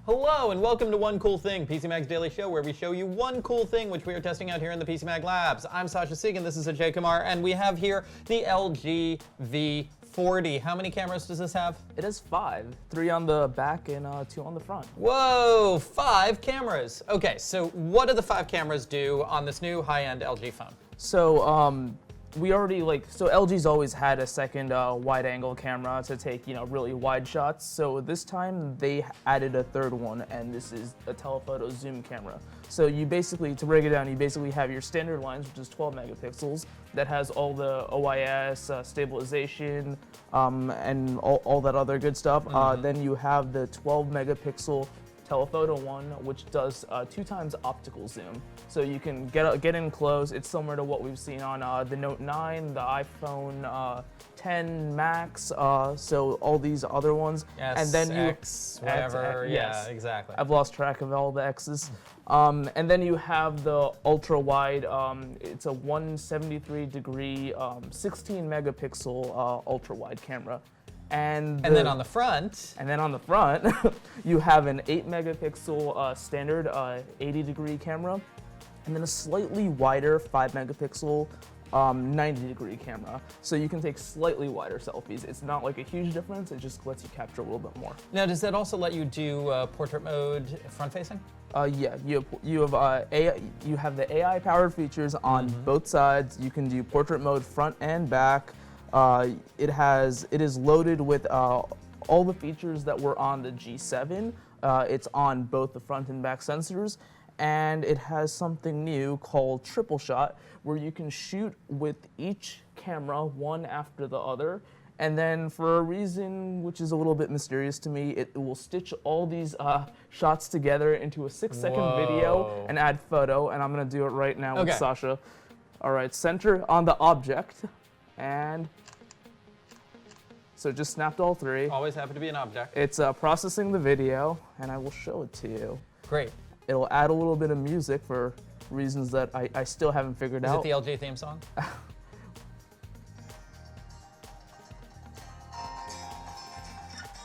Hello and welcome to One Cool Thing, PC Mag's daily show where we show you one cool thing which we are testing out here in the PC Mag Labs. I'm Sasha Sieg and this is Ajay Kumar, and we have here the LG V40. How many cameras does this have? It has 5, 3 on the back and 2 on the front. Whoa, 5 cameras. Okay, so what do the 5 cameras do on this new high-end LG phone? So we already so LG's always had a second wide-angle camera to take really wide shots. So this time they added a third one, and this is a telephoto zoom camera. So you basically, to break it down, you basically have your standard lens, which is 12 megapixels, that has all the OIS, stabilization, and all that other good stuff. Then you have the 12 megapixel telephoto one, which does 2 times optical zoom. So you can get in close. It's similar to what we've seen on the Note 9, the iPhone 10 Max, so all these other ones. Yes, and then X, whatever, yes. Yeah, exactly. I've lost track of all the X's. And then you have the ultra wide, it's a 173 degree, 16 megapixel ultra wide camera. And then on the front. And then on the front, you have an 8 megapixel standard 80 degree camera, and then a slightly wider 5 megapixel 90 degree camera. So you can take slightly wider selfies. It's not like a huge difference, it just lets you capture a little bit more. Now, does that also let you do portrait mode front facing? Yeah, you have the AI powered features on both sides. You can do portrait mode front and back. It is loaded with all the features that were on the G7. It's on both the front and back sensors, and it has something new called triple shot, where you can shoot with each camera one after the other, and then for a reason which is a little bit mysterious to me, it will stitch all these shots together into a 6-second video and add photo, and I'm gonna do it right now with Sasha. All right, center on the object, and so just snapped all 3. Always happen to be an object. It's processing the video, and I will show it to you. Great. It'll add a little bit of music for reasons that I still haven't figured out. Is it the LG theme song?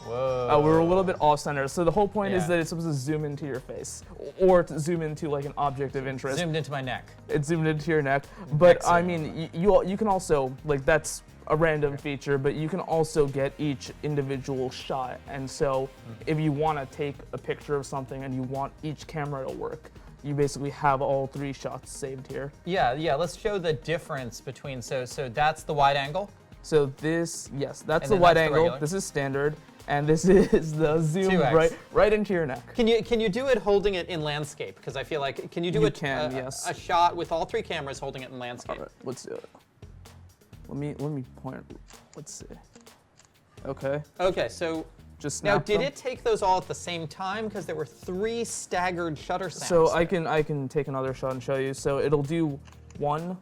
Whoa. We're a little bit off-center. So the whole point is that it's supposed to zoom into your face, or to zoom into like an object of interest. Zoomed into my neck. It zoomed into your neck. But I mean, you can also, that's a random feature, but you can also get each individual shot. And so if you want to take a picture of something and you want each camera to work, you basically have all 3 shots saved here. Yeah, let's show the difference between, so that's the wide angle? So this, yes, that's the wide angle. This is standard, and this is the zoom right into your neck. Can you do it holding it in landscape? Because I feel like, can you do a shot with all 3 cameras holding it in landscape? All right, let's do it. Let me point. Let's see. Okay. Okay, so just now did it take those all at the same time? Because there were 3 staggered shutter sounds. So I can take another shot and show you. So it'll do one,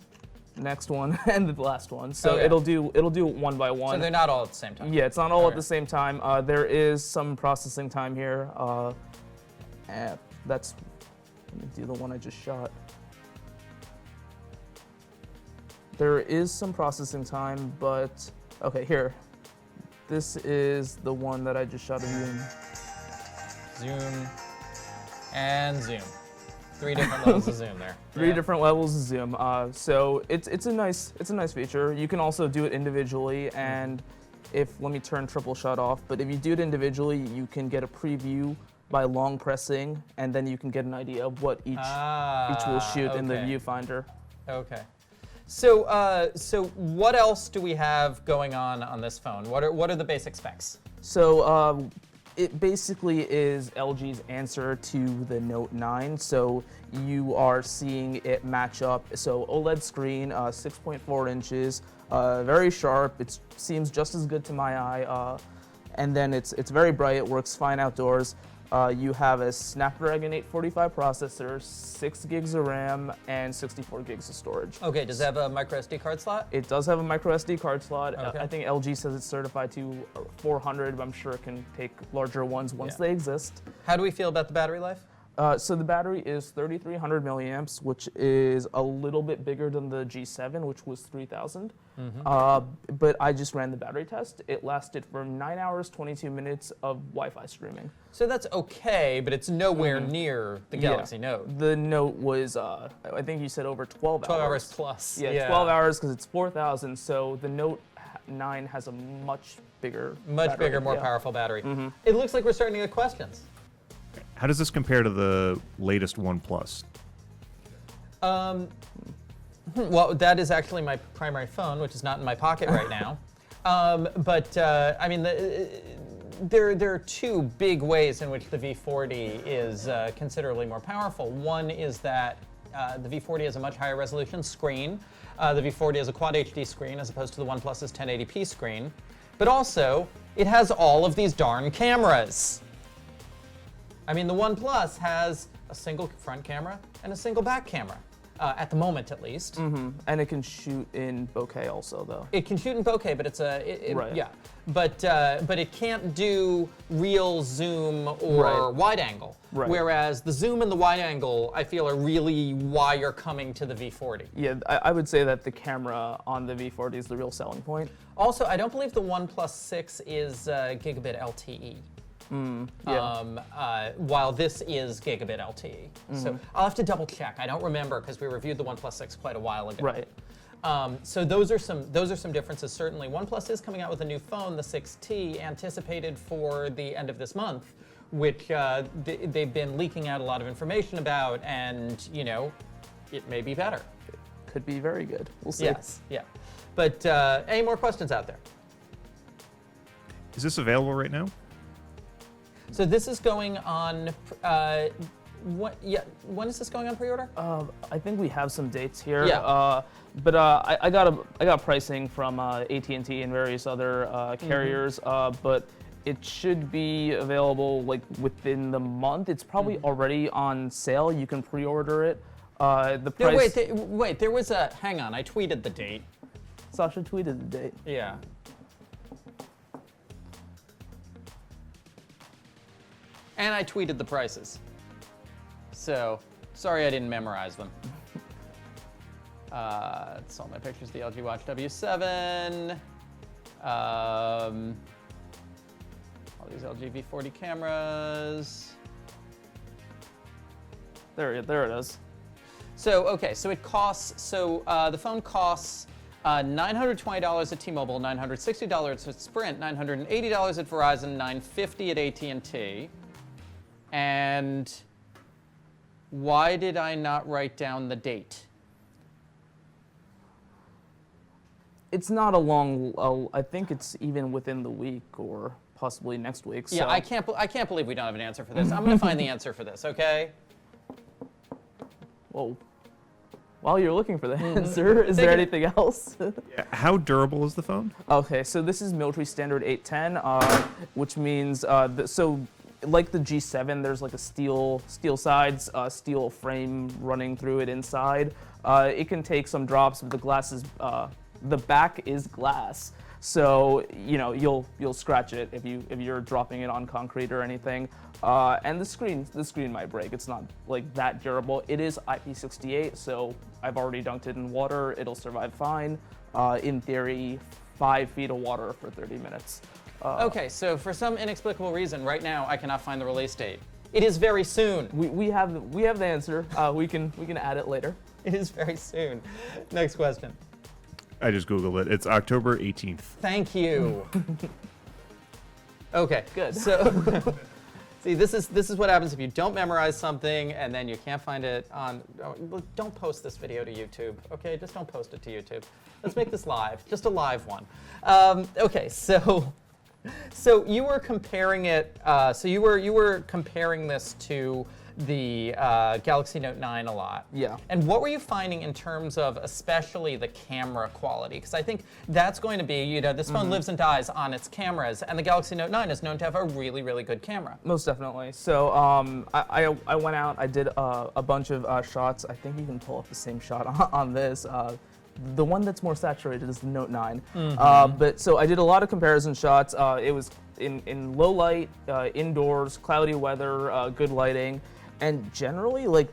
next one, and the last one. So it'll do it one by one. So they're not all at the same time. Yeah, it's not all at the same time. There is some processing time here. And let me do the one I just shot. There is some processing time, but okay, here. This is the one that I just shot of you in. Zoom and zoom. 3 different levels of zoom there. 3 different levels of zoom. So it's a nice feature. You can also do it individually, and let me turn triple shot off. But if you do it individually, you can get a preview by long pressing, and then you can get an idea of what each will shoot in the viewfinder. Okay. So what else do we have going on this phone? What are the basic specs? So it basically is LG's answer to the Note 9. So you are seeing it match up. So OLED screen, 6.4 inches, very sharp. It seems just as good to my eye. And then it's very bright. It works fine outdoors. You have a Snapdragon 845 processor, 6 gigs of RAM, and 64 gigs of storage. Okay, does it have a micro SD card slot? It does have a micro SD card slot. Okay. I think LG says it's certified to 400, but I'm sure it can take larger ones once they exist. How do we feel about the battery life? So the battery is 3,300 milliamps, which is a little bit bigger than the G7, which was 3,000. But I just ran the battery test. It lasted for 9 hours, 22 minutes of Wi-Fi streaming. So that's okay, but it's nowhere near the Galaxy Note. The Note was, I think you said over 12 hours. 12 hours plus. Yeah, 12 hours because it's 4,000. So the Note 9 has a much bigger battery. More powerful battery. It looks like we're starting to get questions. How does this compare to the latest OnePlus? Well, that is actually my primary phone, which is not in my pocket right now. I mean, there are two big ways in which the V40 is considerably more powerful. One is that the V40 has a much higher resolution screen. The V40 has a Quad HD screen as opposed to the OnePlus's 1080p screen. But also, it has all of these darn cameras. I mean, the OnePlus has a single front camera and a single back camera, at the moment at least. And it can shoot in bokeh also, though. It can shoot in bokeh, but it's Right. yeah. But it can't do real zoom or wide angle. Right. Whereas the zoom and the wide angle, I feel, are really why you're coming to the V40. Yeah, I would say that the camera on the V40 is the real selling point. Also, I don't believe the OnePlus 6 is gigabit LTE. While this is gigabit LTE. So I'll have to double check. I don't remember because we reviewed the OnePlus 6 quite a while ago. Right. So those are some differences certainly. OnePlus is coming out with a new phone, the 6T, anticipated for the end of this month, which they've been leaking out a lot of information about, and it may be better. Could be very good. We'll see. Yes. Yeah. But any more questions out there? Is this available right now? So this is going on. When is this going on pre-order? I think we have some dates here. Yeah. But I got pricing from AT&T and various other carriers. But it should be available like within the month. It's probably already on sale. You can pre-order it. The price. No, wait. There was a. Hang on. I tweeted the date. Sasha tweeted the date. Yeah. And I tweeted the prices. So, sorry I didn't memorize them. It's all my pictures, the LG Watch W7. All these LG V40 cameras. There it is. So, okay, so it costs, the phone costs $920 at T-Mobile, $960 at Sprint, $980 at Verizon, $950 at AT&T. And why did I not write down the date? It's not a long. I think it's even within the week or possibly next week. Yeah, so. I can't believe we don't have an answer for this. I'm going to find the answer for this, okay? Whoa. While you're looking for the answer, is there anything else? How durable is the phone? Okay, so this is military standard 810, which means like the G7, there's like a steel sides, steel frame running through it inside. It can take some drops, but the glass is the back is glass, so you'll scratch it if you're dropping it on concrete or anything. And the screen might break. It's not like that durable. It is IP68, so I've already dunked it in water. It'll survive fine. In theory, 5 feet of water for 30 minutes. Okay, so for some inexplicable reason, right now I cannot find the release date. It is very soon. We have the answer. We can add it later. It is very soon. Next question. I just Googled it. It's October 18th. Thank you. Okay, Good. So, see, this is what happens if you don't memorize something and then you can't find it on. Don't post this video to YouTube, okay? Just don't post it to YouTube. Let's make this live, just a live one. Okay, so you were comparing it. So you were comparing this to the Galaxy Note 9 a lot. Yeah. And what were you finding in terms of especially the camera quality? Because I think that's going to be, this phone lives and dies on its cameras, and the Galaxy Note 9 is known to have a really, really good camera. Most definitely. So I went out, I did a bunch of shots. I think you can pull up the same shot on this. The one that's more saturated is the Note 9. But so I did a lot of comparison shots. It was in low light, indoors, cloudy weather, good lighting. And generally, like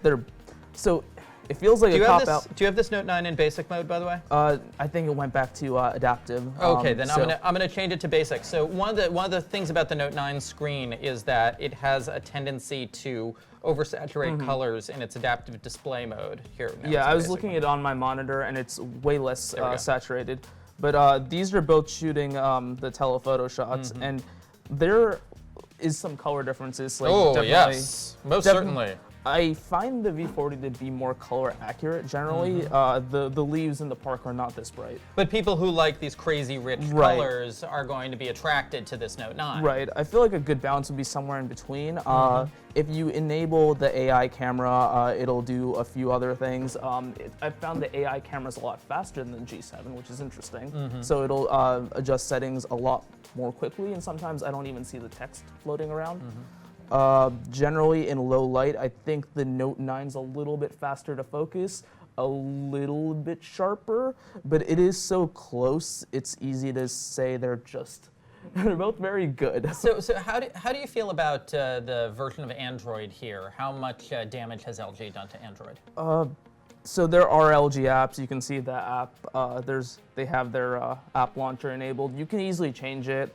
so it feels like Do a you have cop this? out. Do you have this Note 9 in basic mode, by the way? I think it went back to adaptive. Okay, then so- I'm gonna change it to basic. So one of the things about the Note 9 screen is that it has a tendency to oversaturate colors in its adaptive display mode. Here, now Yeah, it's in I was basic looking mode. at it on my monitor, and it's way less There we go. saturated. But these are both shooting the telephoto shots, and there is some color differences. Like Oh definitely- yes, most certainly. I find the V40 to be more color accurate generally. The leaves in the park are not this bright. But people who like these crazy rich Right. colors are going to be attracted to this Note 9. Right. I feel like a good balance would be somewhere in between. If you enable the AI camera, it'll do a few other things. I found the AI camera's a lot faster than the G7, which is interesting. So it'll adjust settings a lot more quickly, and sometimes I don't even see the text floating around. Generally, in low light, I think the Note 9's a little bit faster to focus, a little bit sharper, but it is so close, it's easy to say they're both very good. So how do you feel about the version of Android here? How much damage has LG done to Android? So there are LG apps. You can see the app. They have their app launcher enabled. You can easily change it.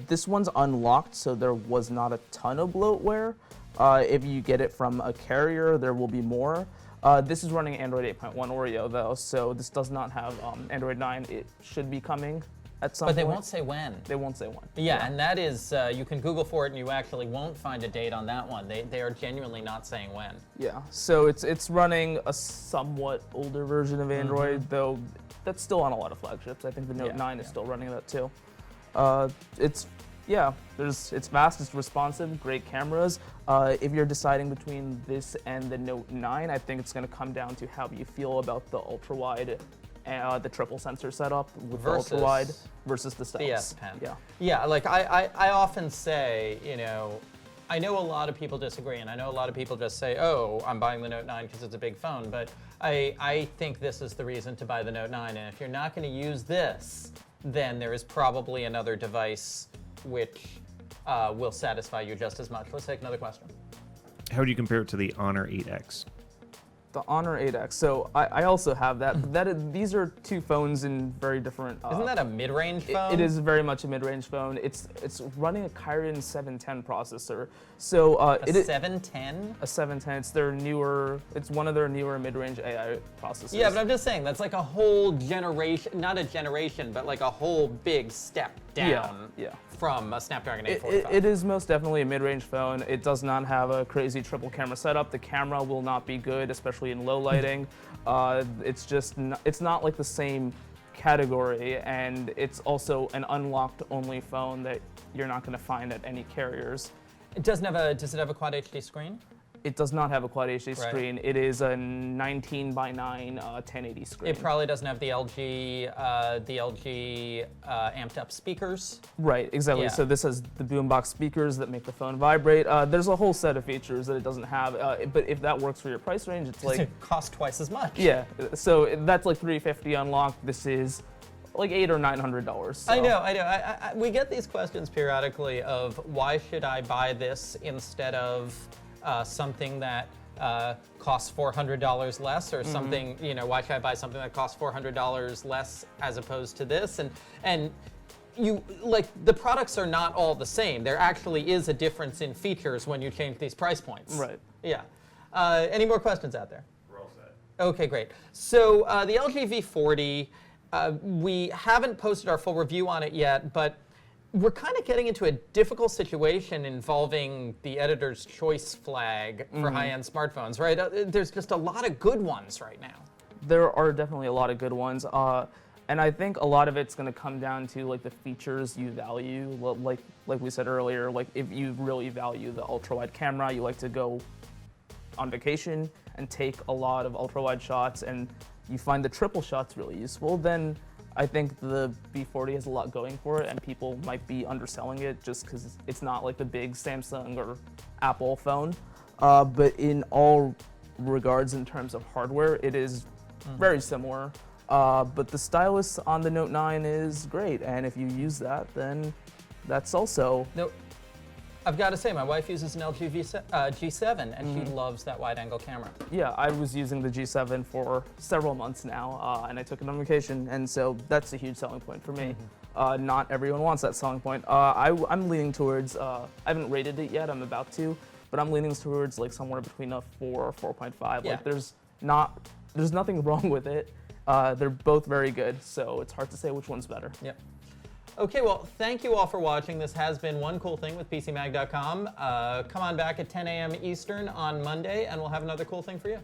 This one's unlocked, so there was not a ton of bloatware. If you get it from a carrier, there will be more. This is running Android 8.1 Oreo though, so this does not have Android 9. It should be coming at some But point. they won't say when. They won't say when. Yeah, and that is, you can Google for it and you actually won't find a date on that one. They are genuinely not saying when. Yeah, so it's running a somewhat older version of Android, though that's still on a lot of flagships. I think the Note Yeah, 9 is yeah. still running that too. It's fast, it's responsive, great cameras. If you're deciding between this and the Note 9, I think it's going to come down to how you feel about the ultra wide, the triple sensor setup with Versus the ultra wide versus the The stealth. S Pen. Yeah. Yeah, like I often say, I know a lot of people disagree, and I know a lot of people just say, oh, I'm buying the Note 9 because it's a big phone, but I think this is the reason to buy the Note 9, and if you're not going to use this, then there is probably another device which will satisfy you just as much. Let's take another question. How do you compare it to the Honor 8X? The Honor 8X. So I also have that. These are two phones in very different. Isn't that a mid-range phone? It is very much a mid-range phone. It's running a Kirin 710 processor. So A 710? a 710. It's their newer. It's one of their newer mid-range AI processors. Yeah, but I'm just saying, that's like a whole generation, not a generation, but like a whole big step down Yeah. from a Snapdragon 845. It is most definitely a mid-range phone. It does not have a crazy triple camera setup. The camera will not be good, especially in low lighting. It's not like the same category, and it's also an unlocked only phone that you're not going to find at any carriers. Does it have a Quad HD screen? It does not have a Quad HD Right. screen. It is a 19:9 1080 screen. It probably doesn't have the LG amped up speakers. Right, exactly. Yeah. So this has the boombox speakers that make the phone vibrate. There's a whole set of features that it doesn't have, but if that works for your price range, it's like, It costs twice as much. yeah. So that's like $350 unlocked. This is like $800 or $900. So. I know. We get these questions periodically of why should I buy this instead of something that costs $400 less, or something, why should I buy something that costs $400 less as opposed to this? And you, like, the products are not all the same. There actually is a difference in features when you change these price points. Right. Yeah. Any more questions out there? We're all set. Okay, great. So the LG V40, we haven't posted our full review on it yet, but we're kind of getting into a difficult situation involving the editor's choice flag for high-end smartphones, right? There's just a lot of good ones right now. There are definitely a lot of good ones. And I think a lot of it's going to come down to like the features you value. Like we said earlier, like if you really value the ultra-wide camera, you like to go on vacation and take a lot of ultra-wide shots, and you find the triple shots really useful, then I think the V40 has a lot going for it, and people might be underselling it just because it's not like the big Samsung or Apple phone. But in all regards, in terms of hardware, it is very similar. But the stylus on the Note 9 is great, and if you use that, then that's also No, I've got to say, my wife uses an LG G7, and she loves that wide-angle camera. Yeah, I was using the G7 for several months now, and I took it on vacation, and so that's a huge selling point for me. Not everyone wants that selling point. I'm leaning towards, I haven't rated it yet, I'm about to, but I'm leaning towards like somewhere between a 4 or 4.5. Yeah. Like there's nothing wrong with it. They're both very good, so it's hard to say which one's better. Yep. Okay, well, thank you all for watching. This has been One Cool Thing with PCMag.com. Come on back at 10 a.m. Eastern on Monday, and we'll have another cool thing for you.